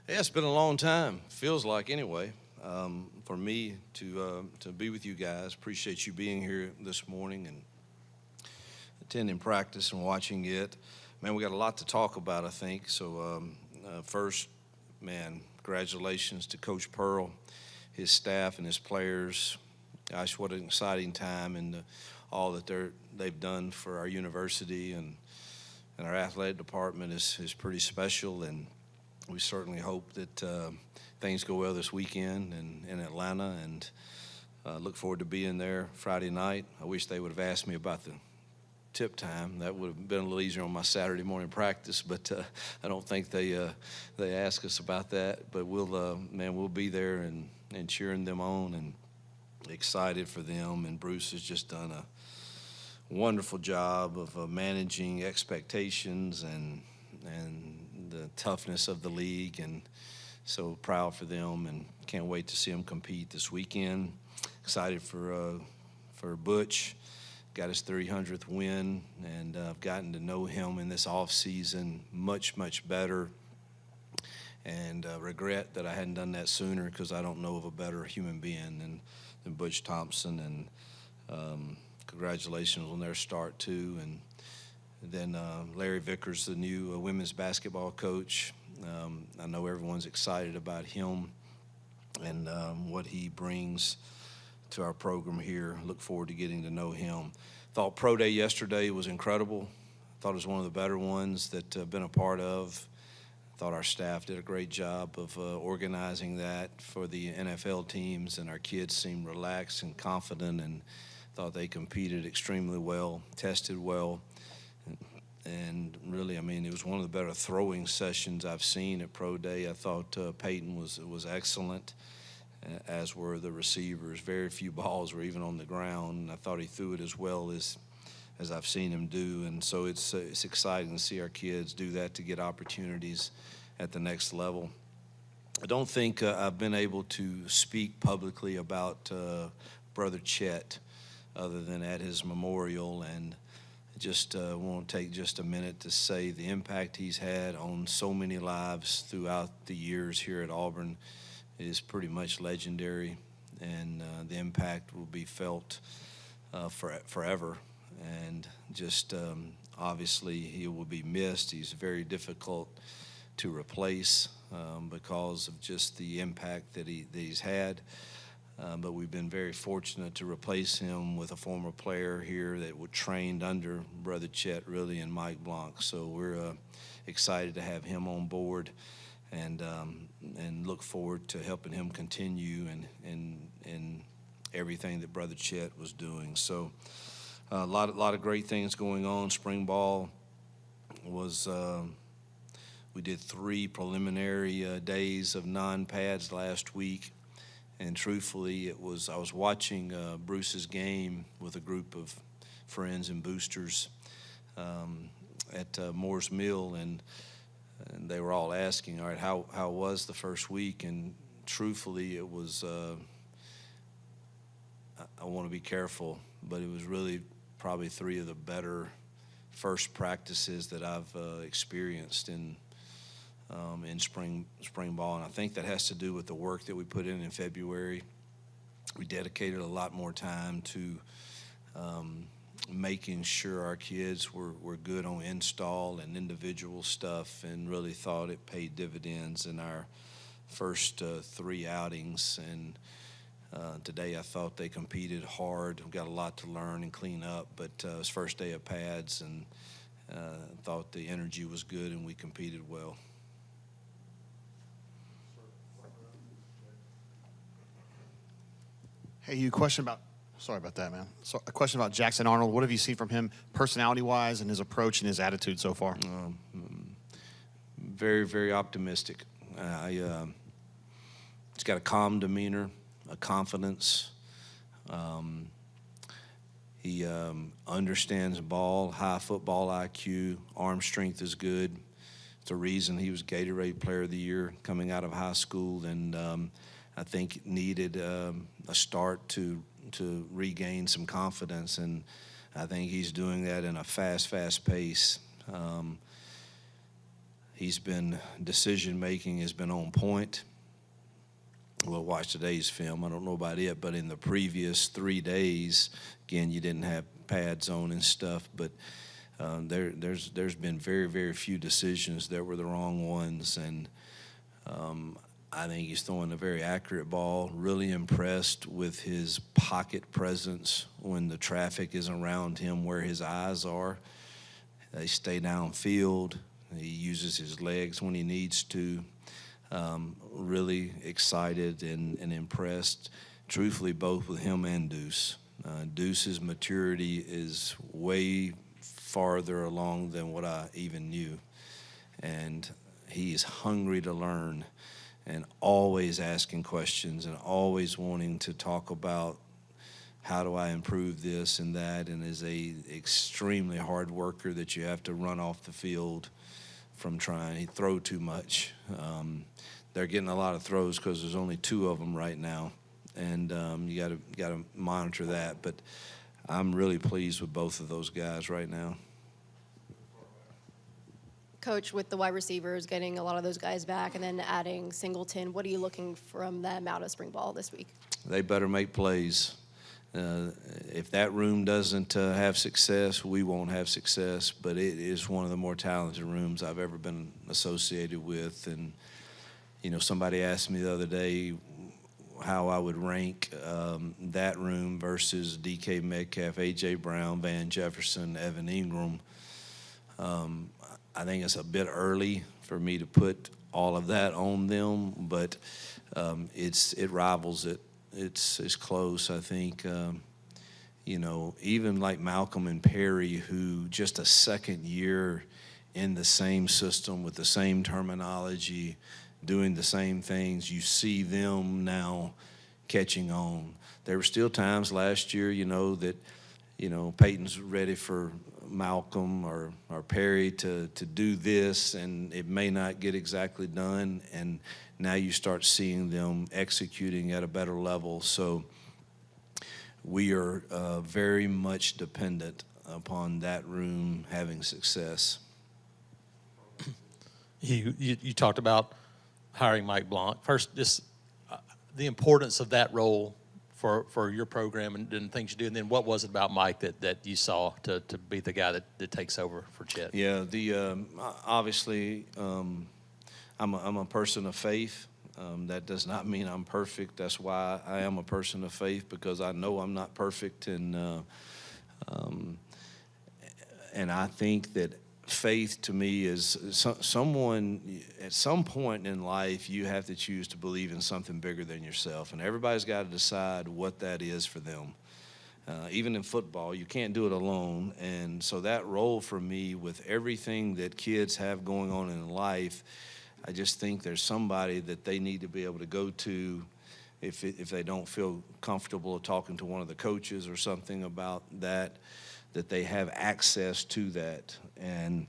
Yeah, it's been a long time. Feels like anyway. For me to be with you guys. Appreciate you being here this morning and attending practice and watching it. Man, we got a lot to talk about, I think. So first, man, congratulations to Coach Pearl, his staff, and his players. Gosh, what an exciting time, and all that they've done for our university and our athletic department is pretty special. And we certainly hope that things go well this weekend in Atlanta, and look forward to being there Friday night. I wish they would have asked me about the tip time. That would have been a little easier on my Saturday morning practice, but I don't think they asked us about that. But we'll be there and cheering them on and excited for them. And Bruce has just done a wonderful job of managing expectations and the toughness of the league, and so proud for them and can't wait to see them compete this weekend. Excited for Butch. Got his 300th win, and I've gotten to know him in this off season much better, and regret that I hadn't done that sooner, because I don't know of a better human being than Butch Thompson. And congratulations on their start too. And then Larry Vickers, the new women's basketball coach. I know everyone's excited about him and what he brings to our program here. Look forward to getting to know him. Thought Pro Day yesterday was incredible. Thought it was one of the better ones that I've been a part of. Thought our staff did a great job of organizing that for the NFL teams, and our kids seemed relaxed and confident, and thought they competed extremely well, tested well. And really, I mean, it was one of the better throwing sessions I've seen at Pro Day. I thought Peyton was excellent, as were the receivers. Very few balls were even on the ground, and I thought he threw it as well as I've seen him do. And so it's exciting to see our kids do that, to get opportunities at the next level. I don't think I've been able to speak publicly about Brother Chet other than at his memorial, and just want to take just a minute to say the impact he's had on so many lives throughout the years here at Auburn is pretty much legendary, and the impact will be felt forever. And just obviously he will be missed. He's very difficult to replace because of just the impact that he's had. But we've been very fortunate to replace him with a former player here that was trained under Brother Chet, really, and Mike Blanc. So we're excited to have him on board, and look forward to helping him continue in everything that Brother Chet was doing. So a lot of great things going on. Spring ball was we did 3 preliminary days of non-pads last week. And truthfully, I was watching Bruce's game with a group of friends and boosters at Moore's Mill, and they were all asking, all right, how was the first week? And truthfully, it was, I want to be careful, but it was really probably 3 of the better first practices that I've experienced in spring ball. And I think that has to do with the work that we put in February. We dedicated a lot more time to making sure our kids were good on install and individual stuff, and really thought it paid dividends in our first 3 outings. And today I thought they competed hard. We've got a lot to learn and clean up, but it was first day of pads, and thought the energy was good and we competed well. Hey, you sorry about that, man. So a question about Jackson Arnold. What have you seen from him personality-wise, and his approach and his attitude so far? Very, very optimistic. He's got a calm demeanor, a confidence. He understands ball, high football IQ, arm strength is good. It's a reason he was Gatorade Player of the Year coming out of high school, and I think needed a start to regain some confidence, and I think he's doing that in a fast pace. decision making has been on point. We'll watch today's film. I don't know about it, but in the previous 3 days, again, you didn't have pads on and stuff, but there's been very, very few decisions that were the wrong ones, and I think he's throwing a very accurate ball. Really impressed with his pocket presence when the traffic is around him where his eyes are. They stay downfield. He uses his legs when he needs to. Really excited and impressed, truthfully, both with him and Deuce. Deuce's maturity is way farther along than what I even knew. And he is hungry to learn and always asking questions and always wanting to talk about how do I improve this and that, and is a extremely hard worker that you have to run off the field from trying. He throw too much. They're getting a lot of throws because there's only 2 of them right now, and you got to monitor that. But I'm really pleased with both of those guys right now. Coach, with the wide receivers, getting a lot of those guys back and then adding Singleton, what are you looking from them out of spring ball this week? They better make plays. If that room doesn't have success, we won't have success, but it is one of the more talented rooms I've ever been associated with. And, you know, somebody asked me the other day how I would rank that room versus DK Metcalf, A.J. Brown, Van Jefferson, Evan Ingram. I think it's a bit early for me to put all of that on them, but it rivals it. It's close, I think. You know, even like Malcolm and Perry, who just a second year in the same system with the same terminology, doing the same things, you see them now catching on. There were still times last year, you know, that, you know, Peyton's ready for Malcolm or Perry to do this, and it may not get exactly done, and now you start seeing them executing at a better level. So we are very much dependent upon that room having success. You talked about hiring Mike Blanc. First, just the importance of that role for your program and things you do, and then what was it about Mike that you saw to be the guy that takes over for Chet? Yeah, obviously I'm a person of faith. That does not mean I'm perfect. That's why I am a person of faith, because I know I'm not perfect, and I think that faith to me is someone at some point in life you have to choose to believe in something bigger than yourself, and everybody's got to decide what that is for them. Even in football, you can't do it alone, and so that role for me, with everything that kids have going on in life, I just think there's somebody that they need to be able to go to if they don't feel comfortable talking to one of the coaches or something about that they have access to that. And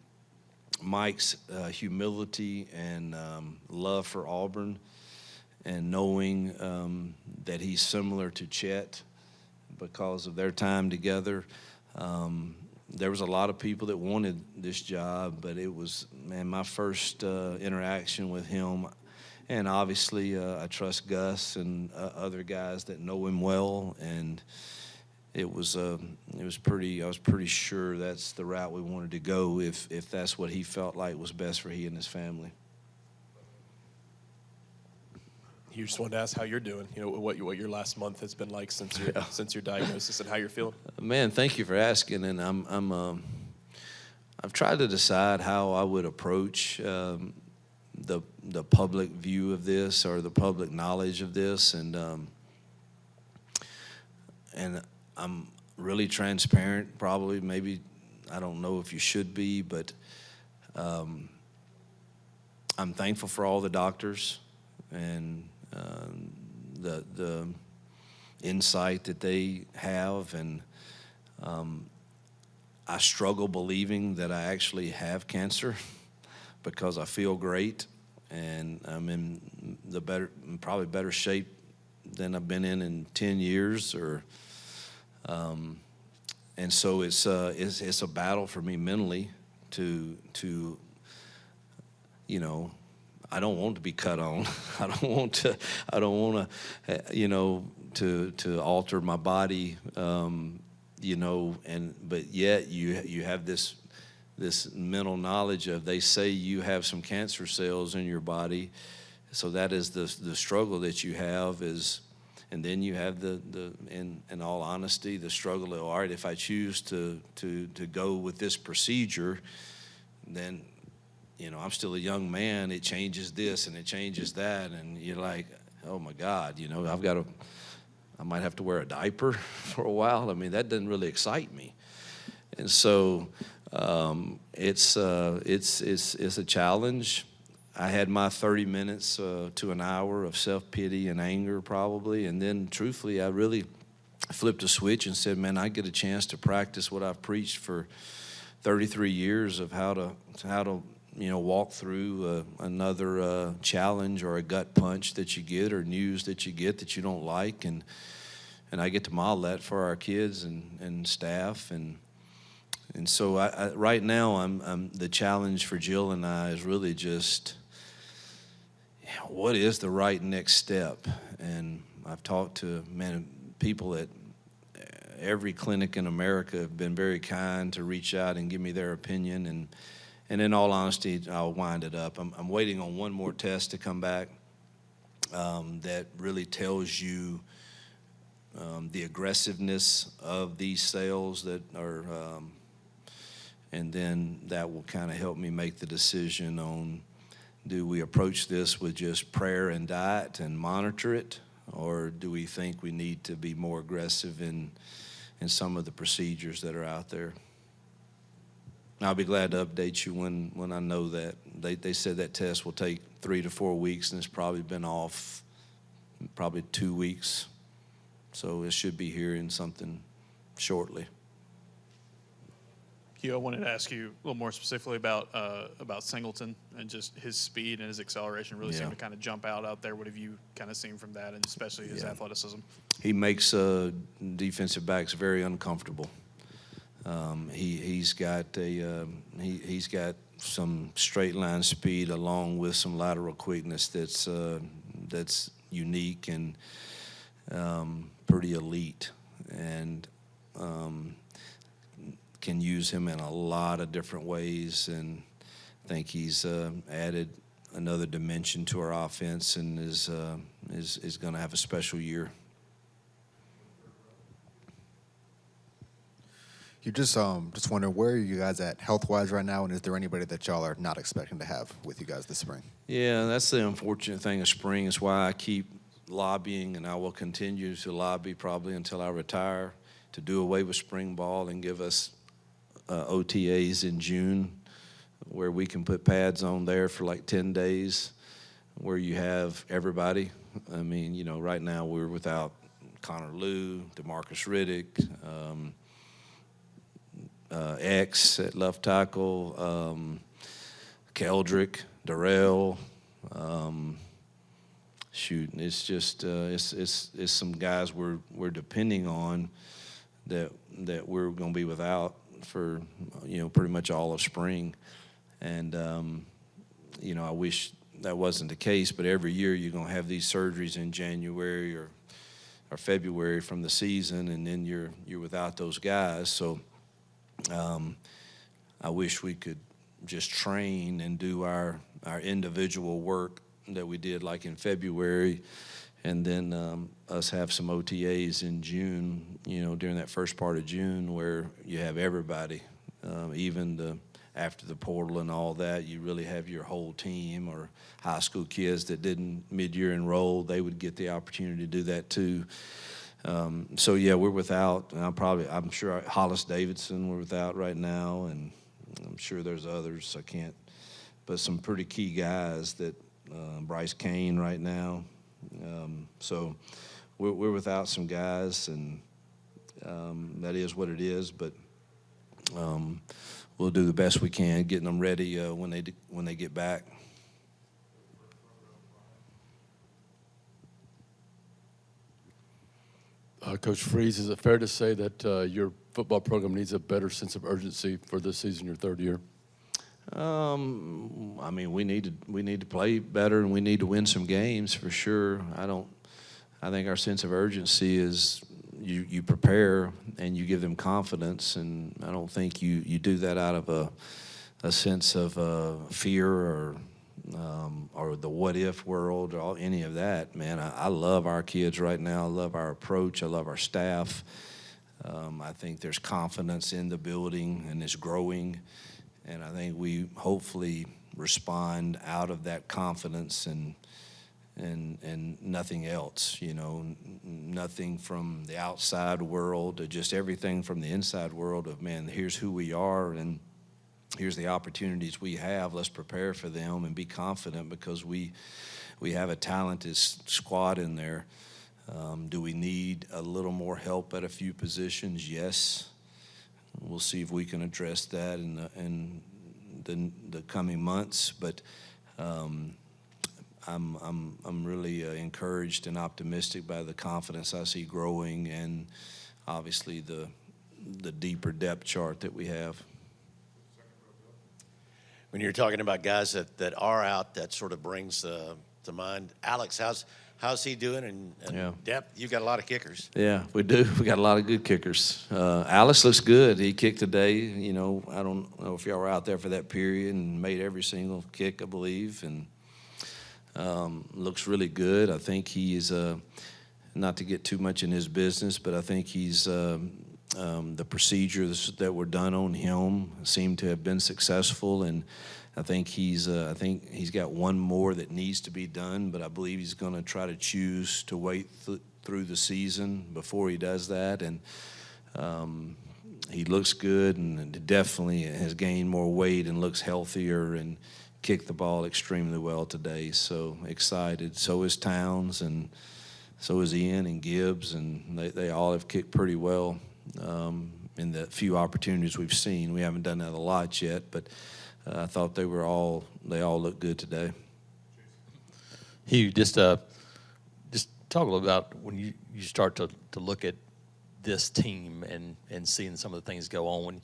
Mike's humility and love for Auburn, and knowing that he's similar to Chet because of their time together. There was a lot of people that wanted this job, but it was, my first interaction with him. And obviously I trust Gus and other guys that know him well, and I was pretty sure that's the route we wanted to go if that's what he felt like was best for he and his family. You just wanted to ask how you're doing. You know what your last month has been like since your diagnosis, and how you're feeling. Man, thank you for asking. And I've tried to decide how I would approach the public view of this, or the public knowledge of this, and I'm really transparent. Probably, maybe, I don't know if you should be, but I'm thankful for all the doctors and the insight that they have, and I struggle believing that I actually have cancer because I feel great, and I'm in probably better shape than I've been in 10 years, and so it's a battle for me mentally to I don't want to be cut on. I don't want to alter my body, but yet you have this mental knowledge of, they say you have some cancer cells in your body, so that is the struggle that you have is, and then you have in all honesty, the struggle of, all right, if I choose to go with this procedure, then I'm still a young man. It changes this and it changes that, and you're like, oh my God, I might have to wear a diaper for a while. I mean, that doesn't really excite me, and so it's a challenge. I had my 30 minutes to an hour of self-pity and anger probably, and then truthfully, I really flipped a switch and said, man, I get a chance to practice what I've preached for 33 years of how to walk through another challenge or a gut punch that you get or news that you get that you don't like, and I get to model that for our kids and staff, and so I right now I'm the challenge for Jill and I is really just what is the right next step. And I've talked to many people at every clinic in America have been very kind to reach out and give me their opinion, and in all honesty, I'll wind it up. I'm waiting on one more test to come back that really tells you the aggressiveness of these cells that are, and then that will kind of help me make the decision on, do we approach this with just prayer and diet and monitor it, or do we think we need to be more aggressive in some of the procedures that are out there? I'll be glad to update you when I know that. They said that test will take 3 to 4 weeks, and it's probably been off probably 2 weeks. So it should be here in something shortly. Hugh, I wanted to ask you a little more specifically about Singleton and just his speed and his acceleration really seemed to kind of jump out there. What have you kind of seen from that, and especially his athleticism? He makes defensive backs very uncomfortable. He's got some straight line speed along with some lateral quickness that's unique and pretty elite, and can use him in a lot of different ways. And I think he's added another dimension to our offense and is going to have a special year. You just wondering, where are you guys at health-wise right now, and is there anybody that y'all are not expecting to have with you guys this spring? Yeah, that's the unfortunate thing of spring. Is why I keep lobbying, and I will continue to lobby probably until I retire, to do away with spring ball and give us OTAs in June, where we can put pads on there for like 10 days, where you have everybody. I mean, right now we're without Connor Lew, DeMarcus Riddick, X at left tackle, Keldrick, Darrell. It's just it's some guys we're depending on that we're going to be without for pretty much all of spring, and I wish that wasn't the case. But every year you're going to have these surgeries in January or February from the season, and then you're without those guys. So I wish we could just train and do our individual work that we did like in February, and then us have some OTAs in June, during that first part of June, where you have everybody, even after the portal and all that, you really have your whole team, or high school kids that didn't mid-year enroll, they would get the opportunity to do that too. So yeah, we're without, and I'm sure Hollis Davidson we're without right now, and I'm sure there's others I can't, but some pretty key guys that Bryce Kane right now. So we're without some guys, and that is what it is. But we'll do the best we can getting them ready when they get back. Coach Freeze, is it fair to say that your football program needs a better sense of urgency for this season, your third year? I mean, we need to play better, and we need to win some games for sure. I think our sense of urgency is you prepare and you give them confidence, and I don't think you do that out of a sense of fear or the what if world or any of that. Man, I love our kids right now. I love our approach. I love our staff. I think there's confidence in the building, and it's growing. And I think we hopefully respond out of that confidence and nothing else, nothing from the outside world, just everything from the inside world of, man, here's who we are and here's the opportunities we have. Let's prepare for them and be confident because we have a talented squad in there. Do we need a little more help at a few positions? Yes. We'll see if we can address that in the coming months. But I'm really encouraged and optimistic by the confidence I see growing, and obviously the deeper depth chart that we have. When you're talking about guys that are out, that sort of brings to mind Alex. How's he doing? And Yeah. depth, you've got a lot of kickers. Yeah, we do. We got a lot of good kickers. Alex looks good. He kicked today. I don't know if y'all were out there for that period and made every single kick, I believe, and looks really good. I think he is, not to get too much in his business, but I think he's the procedures that were done on him seem to have been successful, and I think he's got one more that needs to be done, but I believe he's going to try to choose to wait through the season before he does that. And he looks good and definitely has gained more weight and looks healthier and kicked the ball extremely well today. So excited. So is Towns, and so is Ian and Gibbs, and they all have kicked pretty well in the few opportunities we've seen. We haven't done that a lot yet, but I thought they all looked good today. Hugh, just talk a little about when you start to look at this team and seeing some of the things go on.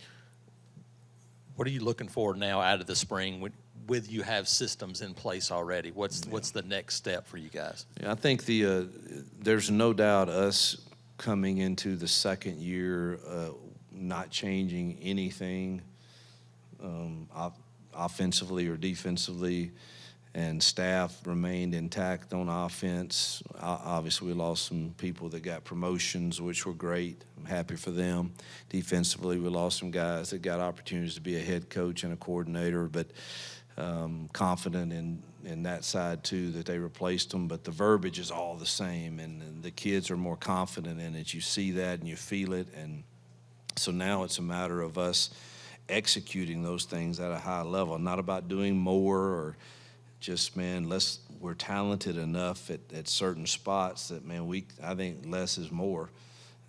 What are you looking for now out of the spring? With you have systems in place already, what's the next step for you guys? Yeah, I think there's no doubt us coming into the second year, not changing anything offensively or defensively, and staff remained intact on offense. Obviously, we lost some people that got promotions, which were great. I'm happy for them. Defensively, we lost some guys that got opportunities to be a head coach and a coordinator, but confident in that side too, that they replaced them. But the verbiage is all the same, and the kids are more confident in it. You see that and you feel it, and so now it's a matter of us executing those things at a high level. Not about doing more or just, man, we're talented enough at certain spots that, man, I think less is more,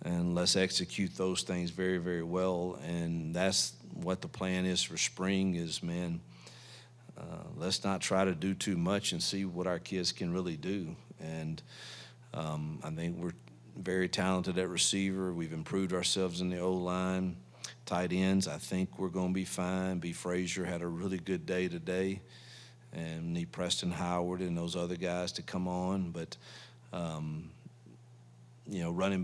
and let's execute those things very, very well. And that's what the plan is for spring is, man, let's not try to do too much and see what our kids can really do. And I think we're very talented at receiver. We've improved ourselves in the O-line. Tight ends, I think we're going to be fine. B. Frazier had a really good day today, and need Preston Howard and those other guys to come on. But, running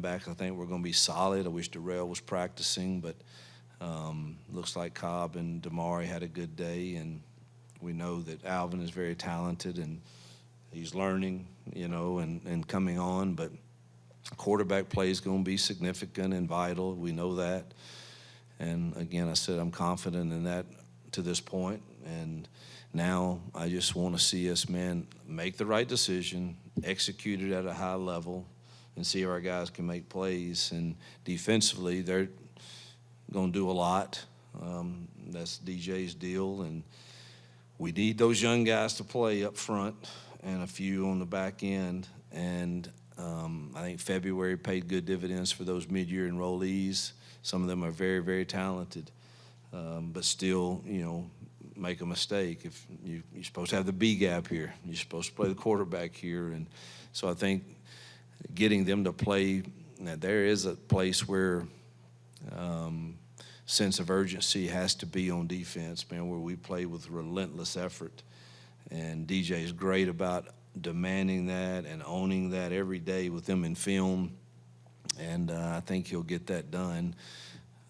back, I think we're going to be solid. I wish Darrell was practicing, but looks like Cobb and Damari had a good day, and we know that Alvin is very talented, and he's learning, and coming on. But quarterback play is going to be significant and vital. We know that. And, again, I said I'm confident in that to this point. And now I just want to see us, man, make the right decision, execute it at a high level, and see if our guys can make plays. And defensively, they're going to do a lot. That's DJ's deal. And we need those young guys to play up front and a few on the back end. And I think February paid good dividends for those mid-year enrollees. Some of them are very, very talented, but still, make a mistake. If you're supposed to have the B gap here, you're supposed to play the quarterback here. And so I think getting them to play, now there is a place where sense of urgency has to be on defense, man, where we play with relentless effort. And DJ is great about demanding that and owning that every day with them in film. And I think he'll get that done.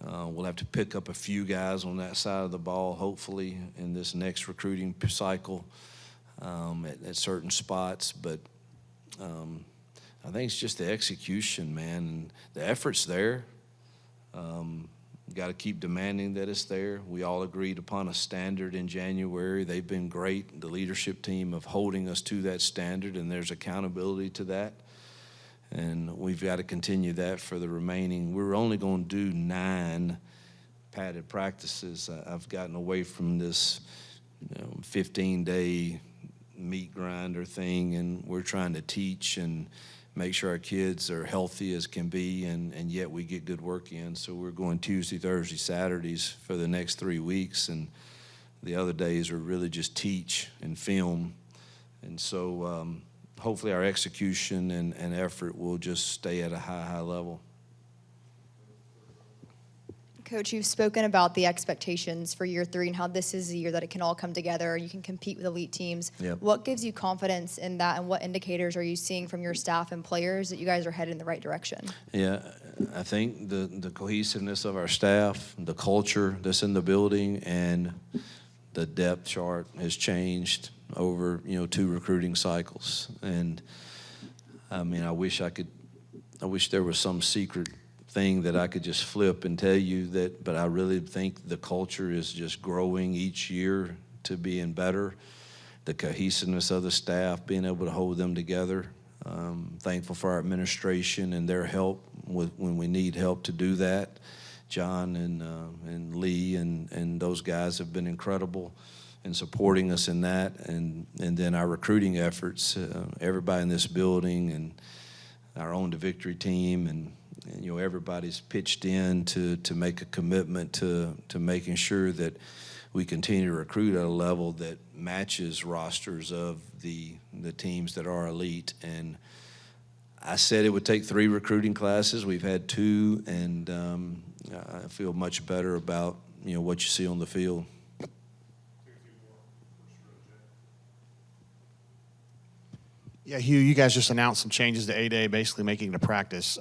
We'll have to pick up a few guys on that side of the ball, hopefully, in this next recruiting cycle at certain spots. But I think it's just the execution, man. And the effort's there. Got to keep demanding that it's there. We all agreed upon a standard in January. They've been great, the leadership team, of holding us to that standard, and there's accountability to that. And we've got to continue that for the remaining. We're only going to do 9 padded practices. I've gotten away from this 15-day meat grinder thing, and we're trying to teach and make sure our kids are healthy as can be, and yet we get good work in. So we're going Tuesday, Thursday, Saturdays for the next 3 weeks, and the other days are really just teach and film. And so hopefully our execution and effort will just stay at a high level. Coach, you've spoken about the expectations for year 3 and how this is the year that it can all come together. You can compete with elite teams. Yep. What gives you confidence in that, and what indicators are you seeing from your staff and players that you guys are headed in the right direction? Yeah, I think the cohesiveness of our staff, the culture that's in the building, and the depth chart has changed over 2 recruiting cycles. And I mean, I wish there was some secret thing that I could just flip and tell you that, but I really think the culture is just growing each year to being better. The cohesiveness of the staff, being able to hold them together. Thankful for our administration and their help when we need help to do that. John and Lee and those guys have been incredible in supporting us in that, and then our recruiting efforts. Everybody in this building and our Own to Victory team and everybody's pitched in to make a commitment to making sure that we continue to recruit at a level that matches rosters of the teams that are elite. And I said it would take 3 recruiting classes. We've had 2, and I feel much better about what you see on the field. Yeah, Hugh, you guys just announced some changes to A-Day, basically making it a practice.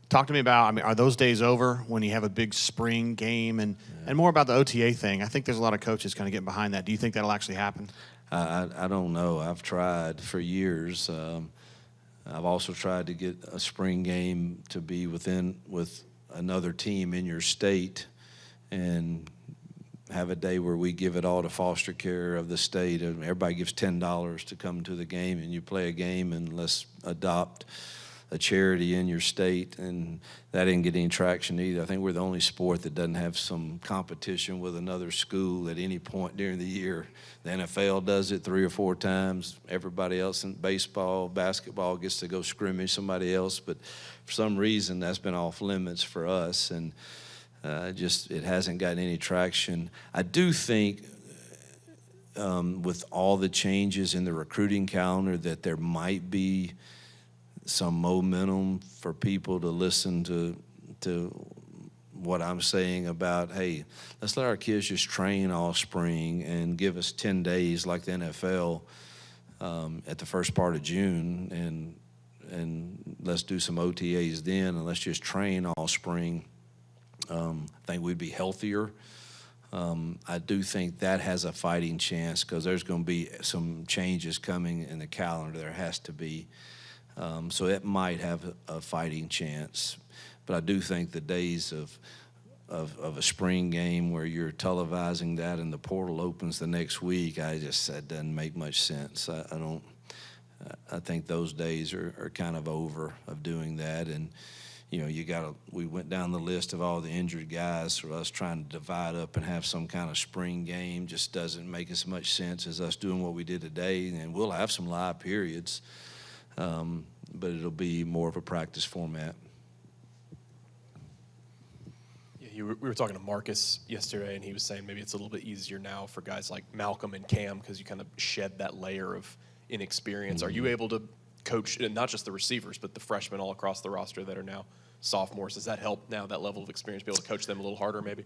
Talk to me about, are those days over when you have a big spring game, and more about the OTA thing? I think there's a lot of coaches kind of getting behind that. Do you think that'll actually happen? I don't know. I've tried for years. I've also tried to get a spring game to be with another team in your state and have a day where we give it all to foster care of the state. And everybody gives $10 to come to the game, and you play a game, and let's adopt a charity in your state. And that didn't get any traction either. I think we're the only sport that doesn't have some competition with another school at any point during the year. The NFL does it 3 or 4 times. Everybody else in baseball, basketball gets to go scrimmage somebody else. But for some reason, that's been off limits for us. And it hasn't gotten any traction. I do think with all the changes in the recruiting calendar that there might be some momentum for people to listen to what I'm saying about, hey, let's let our kids just train all spring and give us 10 days like the NFL at the first part of June, and let's do some OTAs then, and let's just train all spring. I think we'd be healthier. I do think that has a fighting chance because there's going to be some changes coming in the calendar. There has to be. So it might have a fighting chance. But I do think the days of a spring game where you're televising that and the portal opens the next week, that doesn't make much sense. I think those days are kind of over of doing that. And we went down the list of all the injured guys, so us trying to divide up and have some kind of spring game just doesn't make as much sense as us doing what we did today. And we'll have some live periods, but it'll be more of a practice format. Yeah, we were talking to Marcus yesterday, and he was saying maybe it's a little bit easier now for guys like Malcolm and Cam because you kind of shed that layer of inexperience. Mm-hmm. Are you able to coach not just the receivers, but the freshmen all across the roster that are now sophomores. Does that help now, that level of experience, be able to coach them a little harder maybe?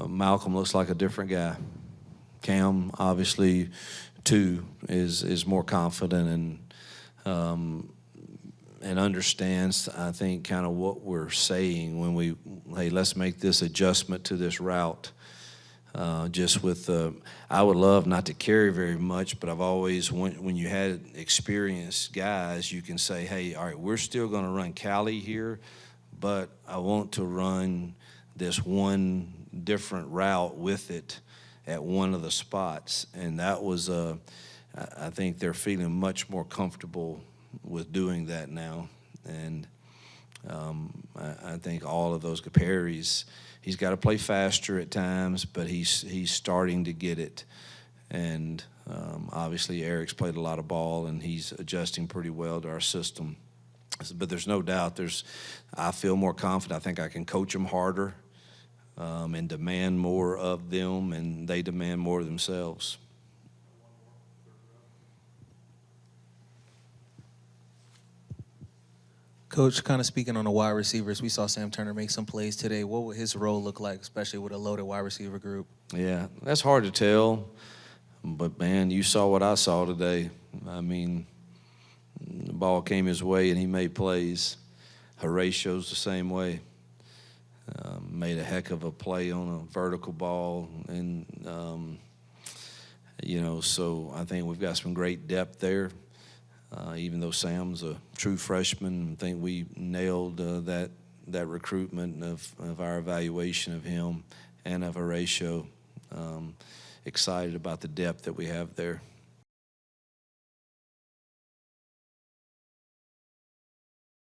Malcolm looks like a different guy. Cam, obviously, too, is more confident and understands, I think, kind of what we're saying when we, hey, let's make this adjustment to this route. Just with, I would love not to carry very much, but I've always, when you had experienced guys, you can say, hey, all right, we're still going to run Cali here, but I want to run this one different route with it at one of the spots. And that was, I think they're feeling much more comfortable with doing that now. And I think all of those Perry's, he's got to play faster at times, but he's starting to get it. And obviously Eric's played a lot of ball, and he's adjusting pretty well to our system. But there's no doubt I feel more confident. I think I can coach them harder and demand more of them, and they demand more of themselves. Coach, kind of speaking on the wide receivers, we saw Sam Turner make some plays today. What would his role look like, especially with a loaded wide receiver group? Yeah, that's hard to tell. But, man, you saw what I saw today. I mean, the ball came his way, and he made plays. Horatio's the same way. Made a heck of a play on a vertical ball. And, so I think we've got some great depth there. Even though Sam's a true freshman, I think we nailed that recruitment of our evaluation of him and of Horatio. Excited about the depth that we have there.